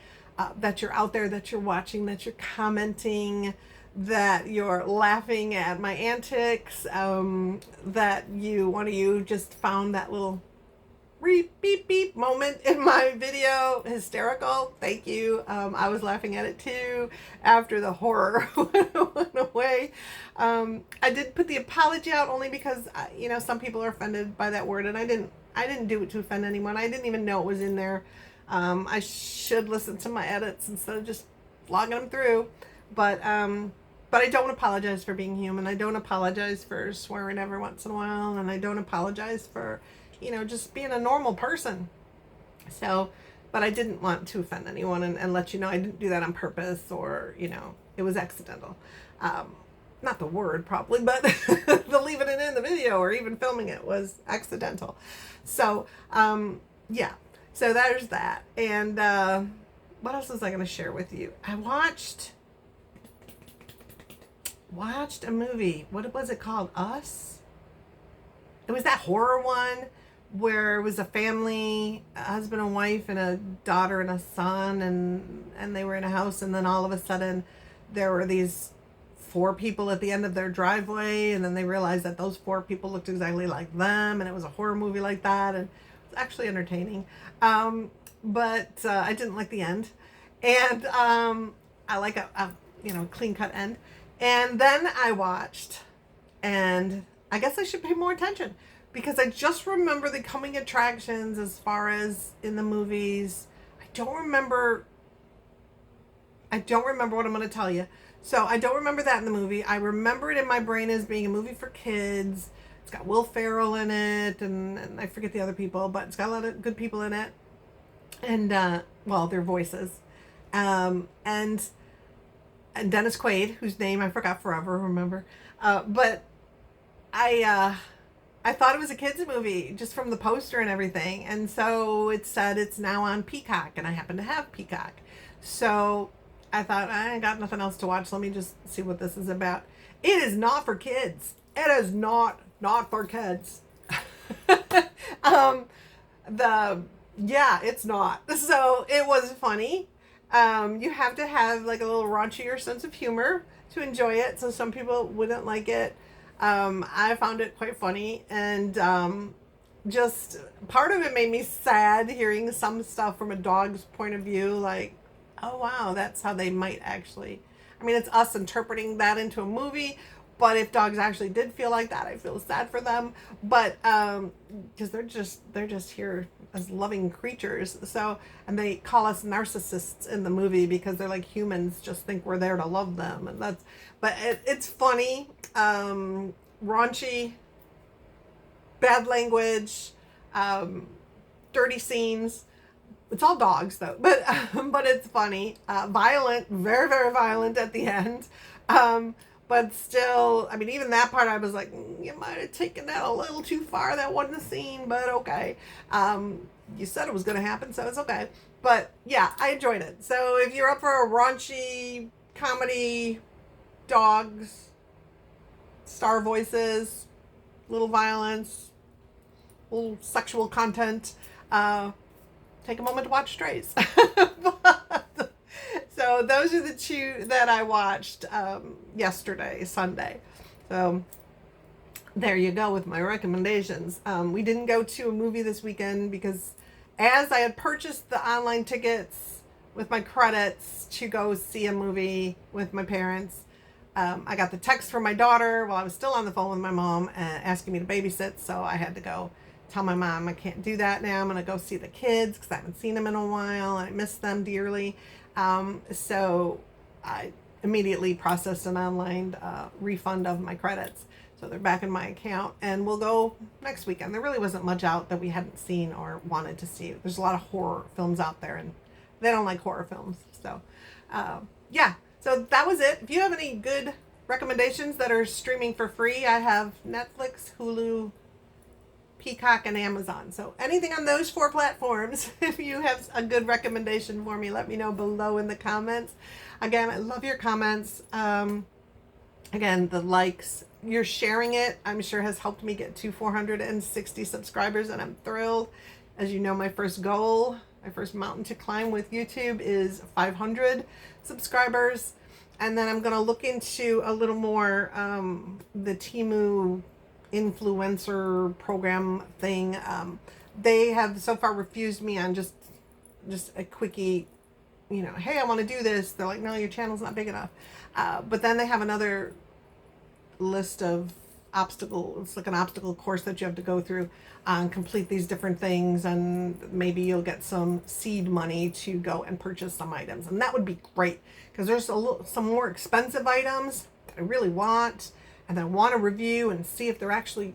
That you're out there, that you're watching, that you're commenting, that you're laughing at my antics, that one of you just found that little beep, beep, beep moment in my video hysterical. Thank you. I was laughing at it too after the horror went away. I did put the apology out only because, some people are offended by that word, and I didn't do it to offend anyone. I didn't even know it was in there. I should listen to my edits instead of just logging them through. But I don't apologize for being human. I don't apologize for swearing every once in a while, and I don't apologize for just being a normal person. So, but I didn't want to offend anyone and let you know I didn't do that on purpose, or, it was accidental. Not the word probably, but the leaving it in the video or even filming it was accidental. So, yeah, so there's that. And, what else was I going to share with you? I watched a movie. What was it called? Us? It was that horror one where it was a family, a husband and wife and a daughter and a son, and they were in a house, and then all of a sudden there were these 4 people at the end of their driveway, and then they realized that those 4 people looked exactly like them, and it was a horror movie like that, and it was actually entertaining. But I didn't like the end, and I like a clean cut end. And then I watched, and I guess I should pay more attention because I just remember the coming attractions as far as in the movies. I don't remember what I'm going to tell you. So I don't remember that in the movie. I remember it in my brain as being a movie for kids. It's got Will Ferrell in it, and I forget the other people, but it's got a lot of good people in it. And, their voices. And Dennis Quaid, whose name I forgot forever, remember. But I thought it was a kids movie just from the poster and everything. And so it said it's now on Peacock, and I happen to have Peacock. So I thought, I ain't got nothing else to watch. Let me just see what this is about. It is not for kids. It is not for kids. It's not. So it was funny. You have to have like a little raunchier sense of humor to enjoy it. So some people wouldn't like it. I found it quite funny, and just part of it made me sad hearing some stuff from a dog's point of view, like, oh wow, that's how they might actually. I mean, it's us interpreting that into a movie, but if dogs actually did feel like that, I feel sad for them. But because they're just here as loving creatures. So, and they call us narcissists in the movie because they're like humans, just think we're there to love them, and that's. But it's funny, raunchy, bad language, dirty scenes. It's all dogs though, but it's funny, violent, very very violent at the end. But still, I mean, even that part, I was like, you might have taken that a little too far. That wasn't a scene, but okay. You said it was going to happen, so it's okay. But yeah, I enjoyed it. So if you're up for a raunchy comedy, dogs, star voices, little violence, little sexual content, take a moment to watch Strays. So those are the two that I watched yesterday, Sunday. So there you go with my recommendations. We didn't go to a movie this weekend because as I had purchased the online tickets with my credits to go see a movie with my parents, I got the text from my daughter while I was still on the phone with my mom asking me to babysit. So I had to go tell my mom I can't do that now. I'm going to go see the kids because I haven't seen them in a while and I miss them dearly. So I immediately processed an online refund of my credits. So they're back in my account and we'll go next weekend. There really wasn't much out that we hadn't seen or wanted to see. There's a lot of horror films out there and they don't like horror films. So yeah, so that was it. If you have any good recommendations that are streaming for free, I have Netflix, Hulu, Peacock, and Amazon. So anything on those 4 platforms, if you have a good recommendation for me, let me know below in the comments. Again, I love your comments. Again, the likes, you're sharing it, I'm sure has helped me get to 460 subscribers, and I'm thrilled. As you know, my first goal, my first mountain to climb with YouTube is 500 subscribers. And then I'm going to look into a little more the Temu influencer program thing. They have so far refused me on just a quickie, you know, hey, I want to do this. They're like, no, your channel's not big enough. But then they have another list of obstacles. It's like an obstacle course that you have to go through and complete these different things, and maybe you'll get some seed money to go and purchase some items, and that would be great because there's some more expensive items that I really want and I want to review and see if they're actually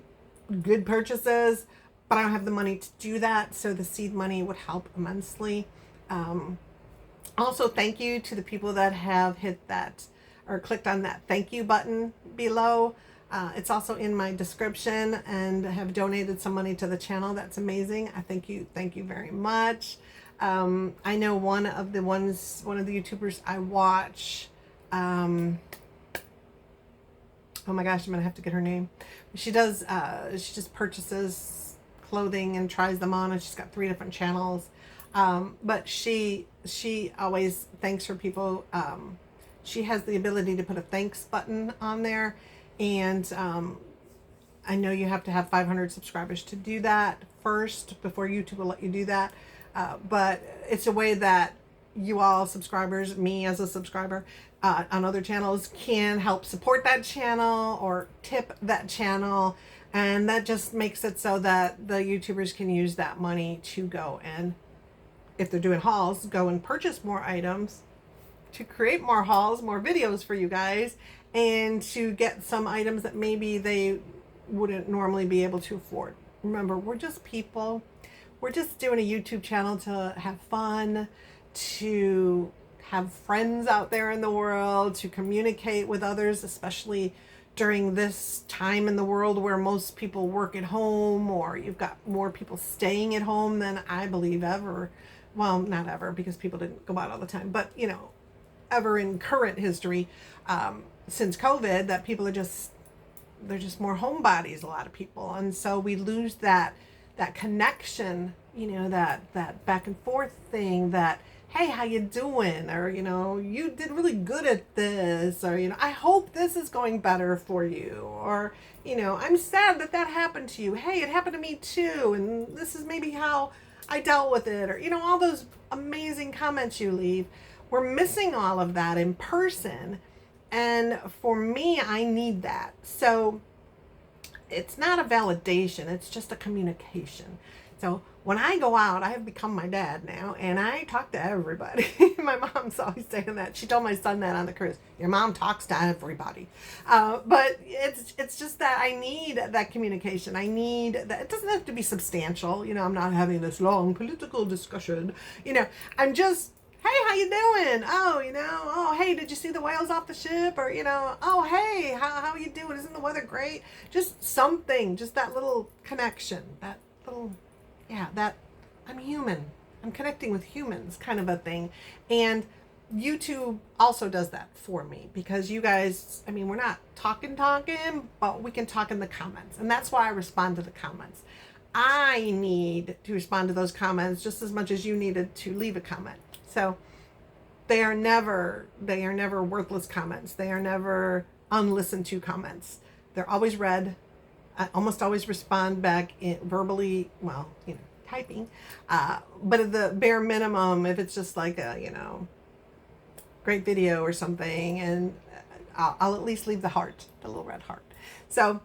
good purchases, but I don't have the money to do that, so the seed money would help immensely. Also, thank you to the people that have hit that or clicked on that thank you button below. It's also in my description and have donated some money to the channel. That's amazing. I thank you very much. I know one of the YouTubers I watch, oh my gosh, I'm gonna have to get her name. She does, she just purchases clothing and tries them on, and she's got 3 different channels. But she always thanks her people. She has the ability to put a thanks button on there, and I know you have to have 500 subscribers to do that first before YouTube will let you do that. But it's a way that you all subscribers, me as a subscriber on other channels, can help support that channel or tip that channel, and that just makes it so that the YouTubers can use that money to go and, if they're doing hauls, go and purchase more items to create more hauls, more videos for you guys, and to get some items that maybe they wouldn't normally be able to afford. Remember, we're just people. We're just doing a YouTube channel to have fun, to have friends out there in the world, to communicate with others, especially during this time in the world where most people work at home, or you've got more people staying at home than I believe ever. Well, not ever, because people didn't go out all the time, but you know, ever in current history, since COVID, that people are just, they're just more homebodies, a lot of people. And so we lose that connection, you know, that back and forth thing, that hey, how you doing? Or, you did really good at this. Or, I hope this is going better for you. Or, I'm sad that that happened to you. Hey, it happened to me too. And this is maybe how I dealt with it. Or, all those amazing comments you leave. We're missing all of that in person. And for me, I need that. So it's not a validation, it's just a communication. So when I go out, I have become my dad now, and I talk to everybody. My mom's always saying that. She told my son that on the cruise. Your mom talks to everybody. But it's just that I need that communication. I need that. It doesn't have to be substantial. I'm not having this long political discussion. I'm just, hey, how you doing? Oh, hey, did you see the whales off the ship? Or, oh, hey, how you doing? Isn't the weather great? Just something, just that little connection, that little, that I'm human. I'm connecting with humans kind of a thing. And YouTube also does that for me because you guys, we're not talking, but we can talk in the comments. And that's why I respond to the comments. I need to respond to those comments just as much as you needed to leave a comment. So they are never worthless comments. They are never unlistened to comments. They're always read. I almost always respond back verbally, typing. But at the bare minimum, if it's just like a, great video or something, and I'll at least leave the heart, the little red heart. So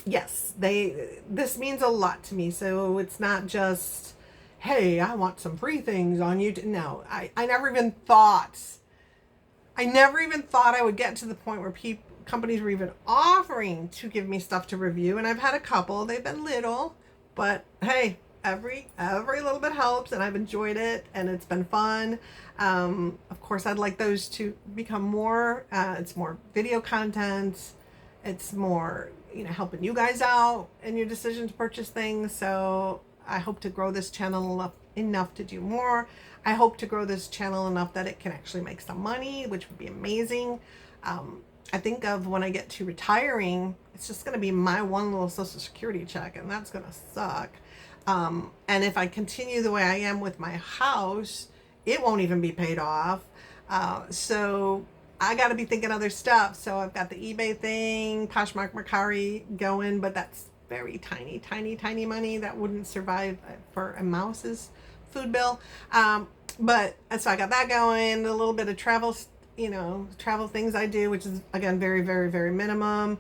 yes, this means a lot to me. So it's not just, hey, I want some free things on YouTube. No, I never even thought I would get to the point where companies were even offering to give me stuff to review. And I've had a couple. They've been little, but hey, every little bit helps, and I've enjoyed it, and it's been fun. Of course, I'd like those to become more. It's more video content. It's more, helping you guys out in your decision to purchase things. So I hope to grow this channel enough to do more. I hope to grow this channel enough that it can actually make some money, which would be amazing. I think of when I get to retiring, it's just going to be my one little Social Security check, and that's going to suck. And if I continue the way I am with my house, it won't even be paid off. So I got to be thinking other stuff. So I've got the eBay thing, Poshmark, Mercari going, but that's very tiny money that wouldn't survive for a mouse's food bill. But so I got that going, a little bit of travel things I do, which is again very minimum.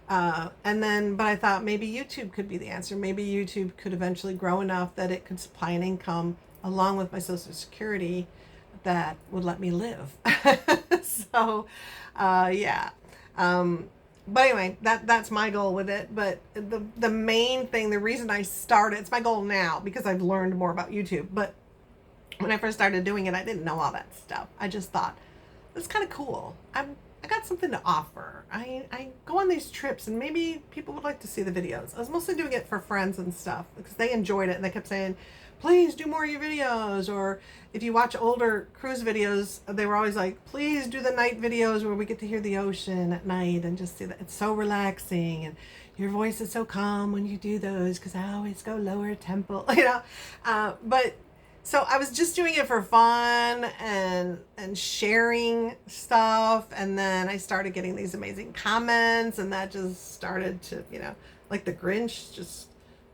But I thought maybe YouTube could be the answer. Maybe YouTube could eventually grow enough that it could supply an income along with my Social Security that would let me live. So, yeah. But anyway, that's my goal with it. But the main thing, the reason I started, it's my goal now because I've learned more about YouTube. But when I first started doing it, I didn't know all that stuff. I just thought, it's kind of cool. I got something to offer. I go on these trips, and maybe people would like to see the videos. I was mostly doing it for friends and stuff because they enjoyed it, and they kept saying, please do more of your videos. Or if you watch older cruise videos, they were always like, please do the night videos where we get to hear the ocean at night and just see that. It's so relaxing, and your voice is so calm when you do those because I always go lower tempo, but so I was just doing it for fun and sharing stuff, and then I started getting these amazing comments, and that just started to, like the Grinch, just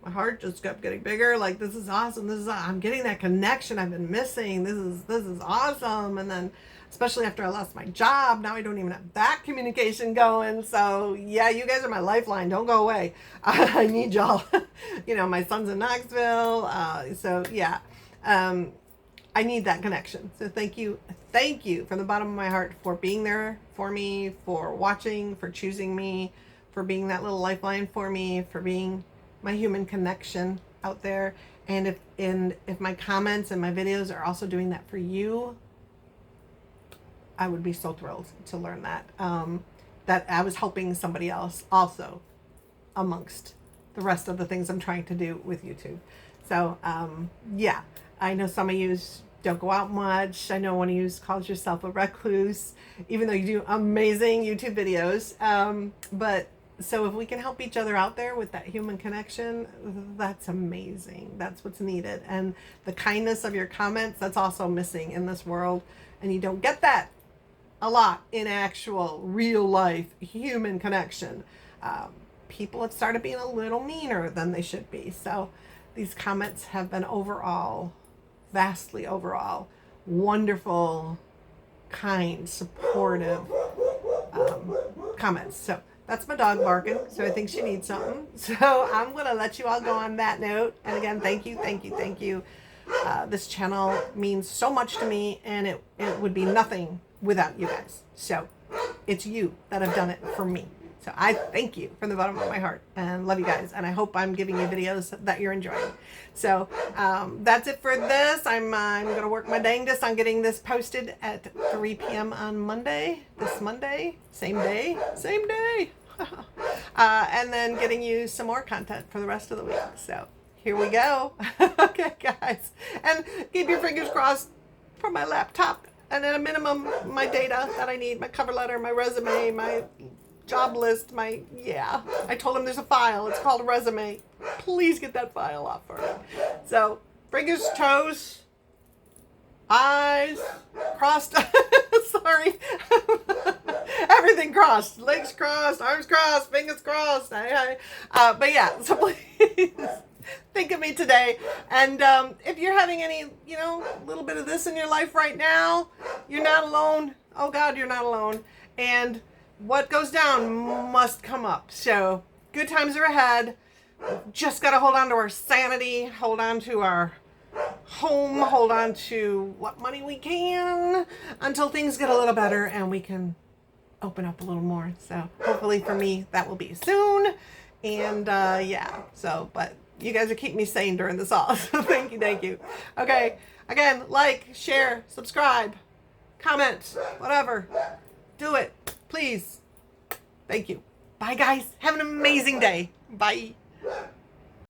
my heart just kept getting bigger. Like, this is awesome. I'm getting that connection I've been missing. This is awesome. And then, especially after I lost my job, now I don't even have that communication going. So yeah, you guys are my lifeline. Don't go away. I need y'all. My son's in Knoxville. So yeah. I need that connection. So thank you from the bottom of my heart for being there for me, for watching, for choosing me, for being that little lifeline for me, for being my human connection out there. And if my comments and my videos are also doing that for you, I would be so thrilled to learn that, that I was helping somebody else also amongst the rest of the things I'm trying to do with YouTube. So, yeah. I know some of you don't go out much. I know one of you calls yourself a recluse, even though you do amazing YouTube videos. But So if we can help each other out there with that human connection, that's amazing. That's what's needed. And the kindness of your comments, that's also missing in this world. And you don't get that a lot in actual real life human connection. People have started being a little meaner than they should be. So these comments have been vastly overall, wonderful, kind, supportive comments. So that's my dog barking. So I think she needs something. So I'm going to let you all go on that note. And again, thank you, thank you, thank you. This channel means so much to me, and it would be nothing without you guys. So it's you that have done it for me. So I thank you from the bottom of my heart and love you guys. And I hope I'm giving you videos that you're enjoying. So that's it for this. I'm going to work my dangest on getting this posted at 3 p.m. on Monday. This Monday. Same day. Same day. And then getting you some more content for the rest of the week. So here we go. Okay, guys. And keep your fingers crossed for my laptop. And at a minimum, my data that I need, my cover letter, my resume, my job list, I told him there's a file. It's called a resume. Please get that file off for me. So, fingers, toes, eyes, crossed. Sorry. Everything crossed. Legs crossed, arms crossed, fingers crossed. But yeah, so please think of me today. And if you're having any, little bit of this in your life right now, you're not alone. Oh God, you're not alone. And what goes down must come up. So good times are ahead. Just got to hold on to our sanity, hold on to our home, hold on to what money we can until things get a little better and we can open up a little more. So hopefully for me, that will be soon. And but you guys are keeping me sane during this all. So thank you. Okay. Again, like, share, subscribe, comment, whatever. Do it. Please. Thank you. Bye, guys. Have an amazing day. Bye.